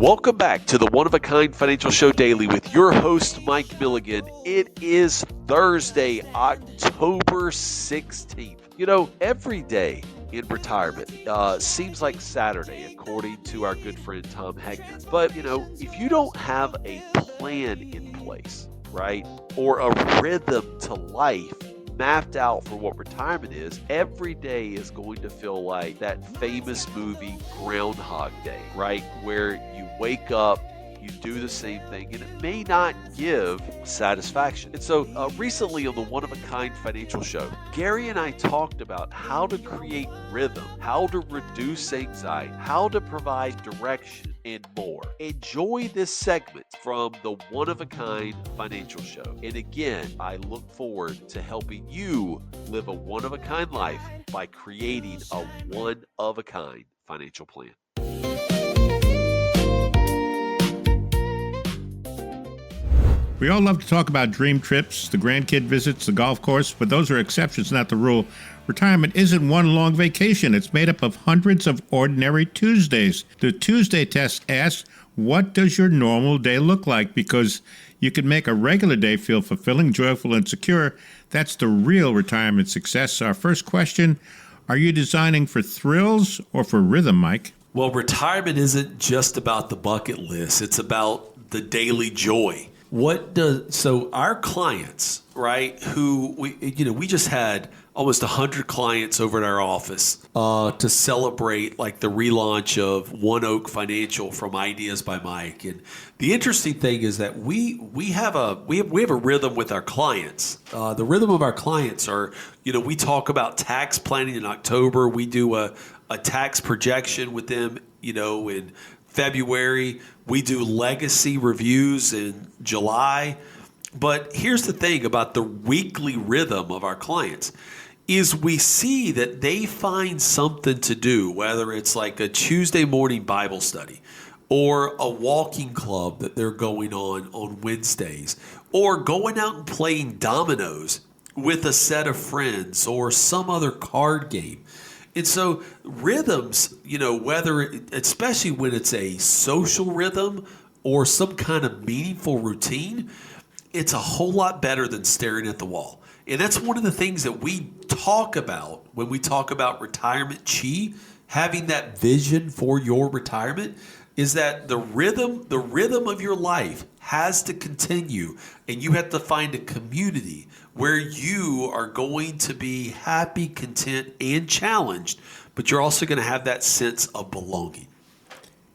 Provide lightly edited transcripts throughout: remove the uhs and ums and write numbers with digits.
Welcome back to the One of a Kind Financial Show Daily with your host, Mike Milligan. It is Thursday, October 16th. You know, every day in retirement seems like Saturday, according to our good friend Tom Hegner. But, you know, if you don't have a plan in place, right, or a rhythm to life mapped out for what retirement is, every day is going to feel like that famous movie Groundhog Day, right? Where you wake up, you do the same thing, and it may not give satisfaction. And so recently on the One of a Kind Financial Show, Gary and I talked about how to create rhythm, how to reduce anxiety, how to provide direction, and more. Enjoy this segment from the One of a Kind Financial Show. And again, I look forward to helping you live a one of a kind life by creating a one of a kind financial plan. We all love to talk about dream trips, the grandkid visits, the golf course, but those are exceptions, not the rule. Retirement isn't one long vacation. It's made up of hundreds of ordinary Tuesdays. The Tuesday test asks, what does your normal day look like? Because you can make a regular day feel fulfilling, joyful, and secure. That's the real retirement success. Our first question, are you designing for thrills or for rhythm, Mike? Well, retirement isn't just about the bucket list. It's about the daily joy. So our clients, right, who we just had almost 100 clients over at our office to celebrate like the relaunch of One Oak Financial from Ideas by Mike. And the interesting thing is that we have a rhythm with our clients. The rhythm of our clients are, we talk about tax planning in October. We do a tax projection with them, in February. We do legacy reviews in July. But here's the thing about the weekly rhythm of our clients is we see that they find something to do, whether it's like a Tuesday morning Bible study or a walking club that they're going on Wednesdays, or going out and playing dominoes with a set of friends or some other card game. And so rhythms, especially when it's a social rhythm or some kind of meaningful routine, it's a whole lot better than staring at the wall. And that's one of the things that we talk about when we talk about retirement chi, having that vision for your retirement, is that the rhythm of your life has to continue, and you have to find a community where you are going to be happy, content, and challenged, but you're also going to have that sense of belonging.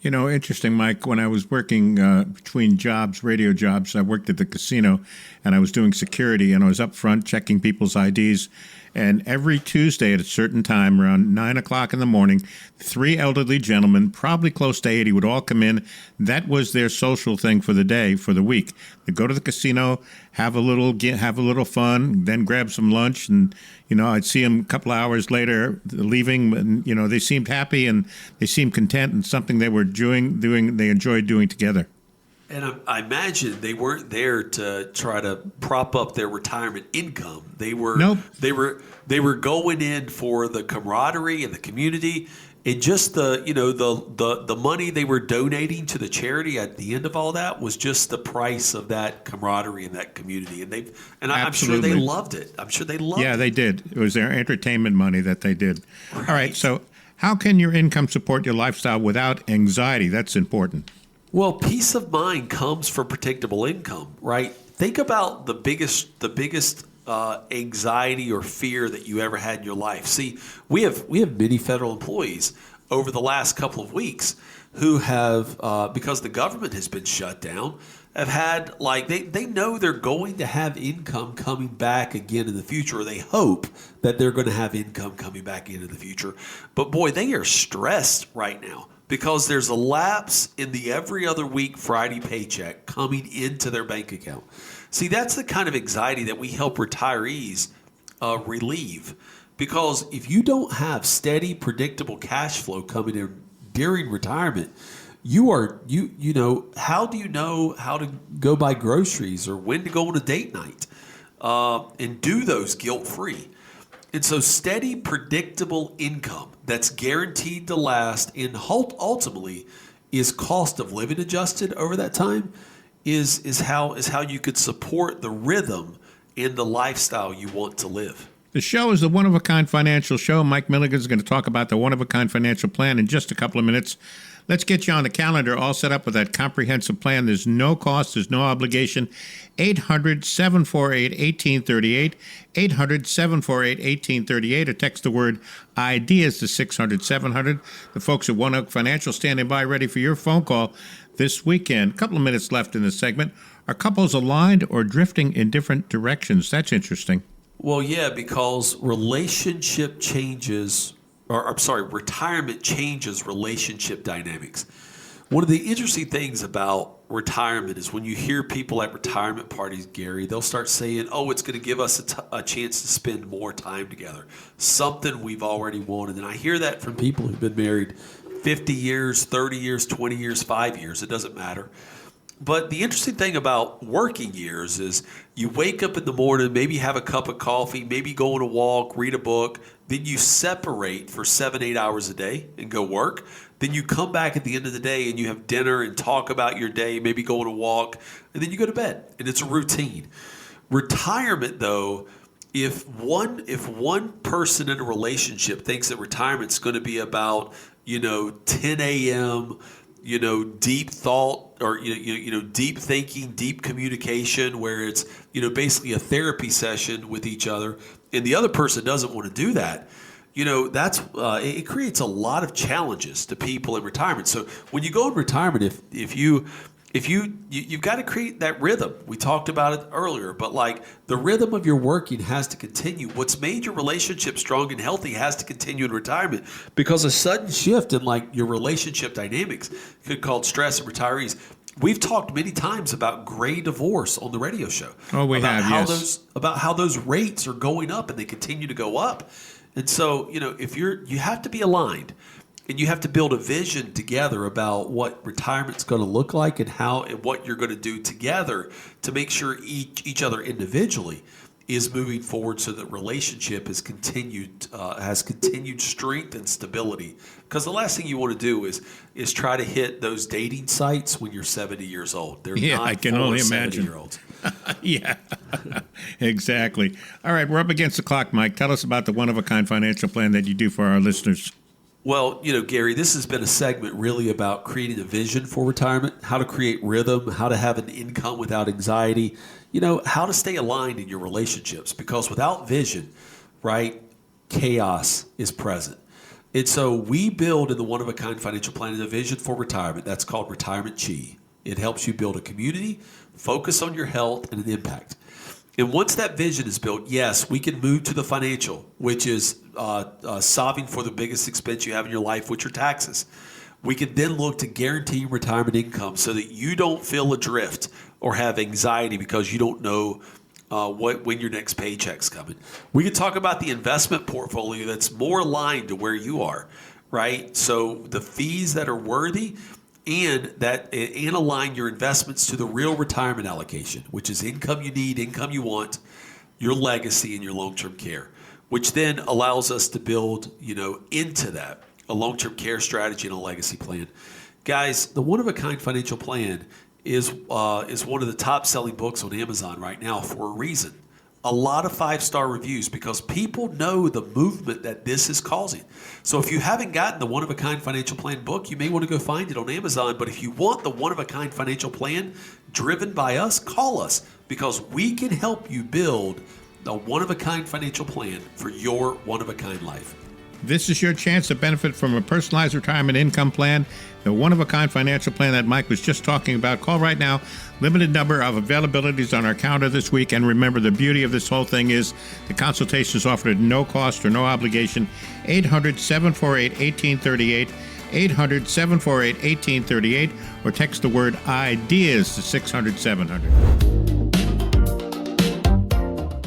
Interesting, Mike. When I was working between jobs, radio jobs, I worked at the casino, and I was doing security, and I was up front checking people's IDs. And every Tuesday at a certain time, around 9 o'clock in the morning, 3 elderly gentlemen, probably close to 80, would all come in. That was their social thing for the day, for the week. They'd go to the casino, have a little fun, then grab some lunch, and I'd see them a couple of hours later leaving, and they seemed happy and they seemed content, and something they were doing they enjoyed doing together. And I imagine they weren't there to try to prop up their retirement income. They were going in for the camaraderie and the community, and just the money they were donating to the charity at the end of all that was just the price of that camaraderie and that community. And I'm sure they loved it. Yeah, they did. It was their entertainment money that they did. Right. All right. So how can your income support your lifestyle without anxiety? That's important. Well, peace of mind comes from predictable income, right? Think about the biggest anxiety or fear that you ever had in your life. See, we have many federal employees over the last couple of weeks who have, because the government has been shut down, have had they know they're going to have income coming back again in the future, or they hope that they're going to have income coming back into the future. But boy, they are stressed right now, because there's a lapse in the every other week Friday paycheck coming into their bank account. See, that's the kind of anxiety that we help retirees relieve. Because if you don't have steady, predictable cash flow coming in during retirement, how do you know how to go buy groceries or when to go on a date night and do those guilt-free? And so steady, predictable income that's guaranteed to last and ultimately is cost of living adjusted over that time, is how you could support the rhythm and the lifestyle you want to live. The show is the One of a Kind Financial Show. Mike Milligan is going to talk about the One of a Kind Financial Plan in just a couple of minutes. Let's get you on the calendar, all set up with that comprehensive plan. There's no cost, there's no obligation. 800-748-1838, 800-748-1838, or text the word IDEAS to 600-700. The folks at One Oak Financial standing by ready for your phone call this weekend. A couple of minutes left in this segment. Are couples aligned or drifting in different directions? That's interesting. Well, yeah, because retirement changes relationship dynamics. One of the interesting things about retirement is when you hear people at retirement parties, Gary, they'll start saying, oh, it's going to give us a chance to spend more time together, something we've already wanted. And I hear that from people who've been married 50 years, 30 years, 20 years, 5 years. It doesn't matter. But the interesting thing about working years is you wake up in the morning, maybe have a cup of coffee, maybe go on a walk, read a book, then you separate for 7-8 hours a day and go work. Then you come back at the end of the day and you have dinner and talk about your day, maybe go on a walk, and then you go to bed. And it's a routine. Retirement, though, if one person in a relationship thinks that retirement's going to be about, 10 a.m., deep thought or, deep thinking, deep communication where it's, basically a therapy session with each other and the other person doesn't want to do that, it creates a lot of challenges to people in retirement. So when you go in retirement, you've got to create that rhythm. We talked about it earlier, but like the rhythm of your working has to continue. What's made your relationship strong and healthy has to continue in retirement, because a sudden shift in like your relationship dynamics could cause stress in retirees. We've talked many times about gray divorce on the radio show. Oh, we have, yes. About how those rates are going up and they continue to go up. And so, if you have to be aligned. And you have to build a vision together about what retirement's going to look like and how and what you're going to do together to make sure each other individually is moving forward, so that relationship has continued strength and stability. Because the last thing you want to do is try to hit those dating sites when you're 70 years old. They're not I can only imagine. 70-year-olds. Yeah, exactly. All right, we're up against the clock, Mike. Tell us about the one-of-a-kind financial plan that you do for our listeners. Well, Gary, this has been a segment really about creating a vision for retirement, how to create rhythm, how to have an income without anxiety, how to stay aligned in your relationships, because without vision, right, chaos is present. And so we build in the one-of-a-kind financial plan a vision for retirement. That's called Retirement Chi. It helps you build a community, focus on your health, and an impact. And once that vision is built, yes, we can move to the financial, which is solving for the biggest expense you have in your life, which are taxes. We can then look to guarantee retirement income so that you don't feel adrift or have anxiety because you don't know when your next paycheck's coming. We can talk about the investment portfolio that's more aligned to where you are, right? So the fees that are worthy, and align your investments to the real retirement allocation, which is income you need, income you want, your legacy, and your long-term care, which then allows us to build, into that a long-term care strategy and a legacy plan. Guys, the one-of-a-kind financial plan is one of the top-selling books on Amazon right now for a reason. A lot of 5-star reviews because people know the movement that this is causing. So if you haven't gotten the One-of-a-Kind Financial Plan book, you may want to go find it on Amazon. But if you want the One-of-a-Kind Financial Plan driven by us, call us, because we can help you build the one-of-a-kind financial plan for your one-of-a-kind life. This is your chance to benefit from a personalized retirement income plan, the one-of-a-kind financial plan that Mike was just talking about. Call right now. Limited number of availabilities on our calendar this week. And remember, the beauty of this whole thing is the consultation is offered at no cost or no obligation. 800-748-1838, 800-748-1838, or text the word IDEAS to 600-700.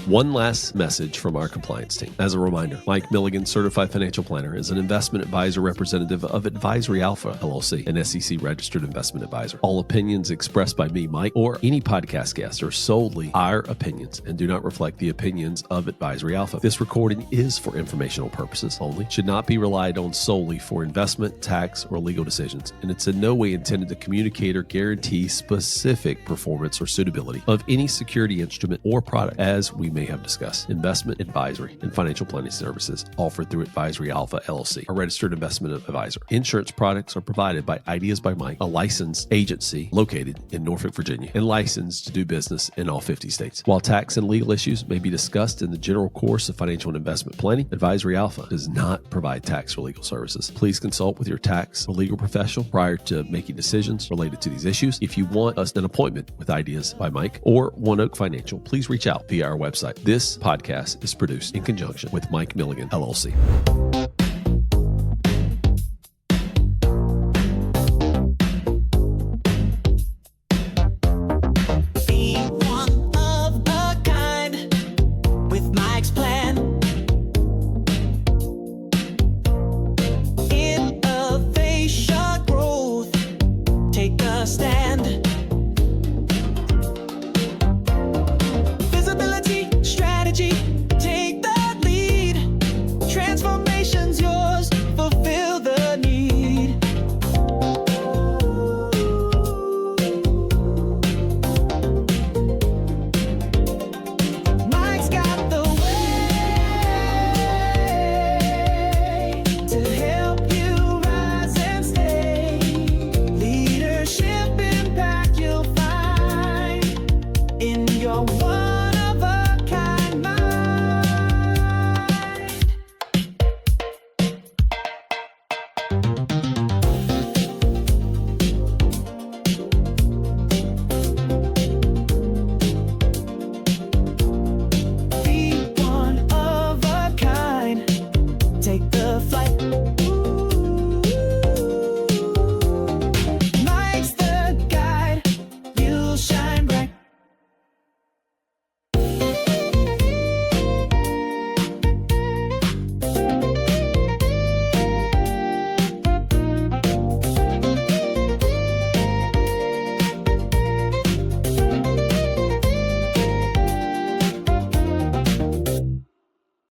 One last message from our compliance team. As a reminder, Mike Milligan, Certified Financial Planner, is an investment advisor representative of Advisory Alpha, LLC, an SEC registered investment advisor. All opinions expressed by me, Mike, or any podcast guest are solely our opinions and do not reflect the opinions of Advisory Alpha. This recording is for informational purposes only, should not be relied on solely for investment, tax, or legal decisions, and it's in no way intended to communicate or guarantee specific performance or suitability of any security instrument or product, as we may have discussed. Investment advisory and financial planning services offered through Advisory Alpha, LLC, a registered investment advisor. Insurance products are provided by Ideas by Mike, a licensed agency located in Norfolk, Virginia, and licensed to do business in all 50 states. While tax and legal issues may be discussed in the general course of financial and investment planning, Advisory Alpha does not provide tax or legal services. Please consult with your tax or legal professional prior to making decisions related to these issues. If you want an appointment with Ideas by Mike or One Oak Financial, please reach out via our website. This podcast is produced in conjunction with Mike Milligan, LLC.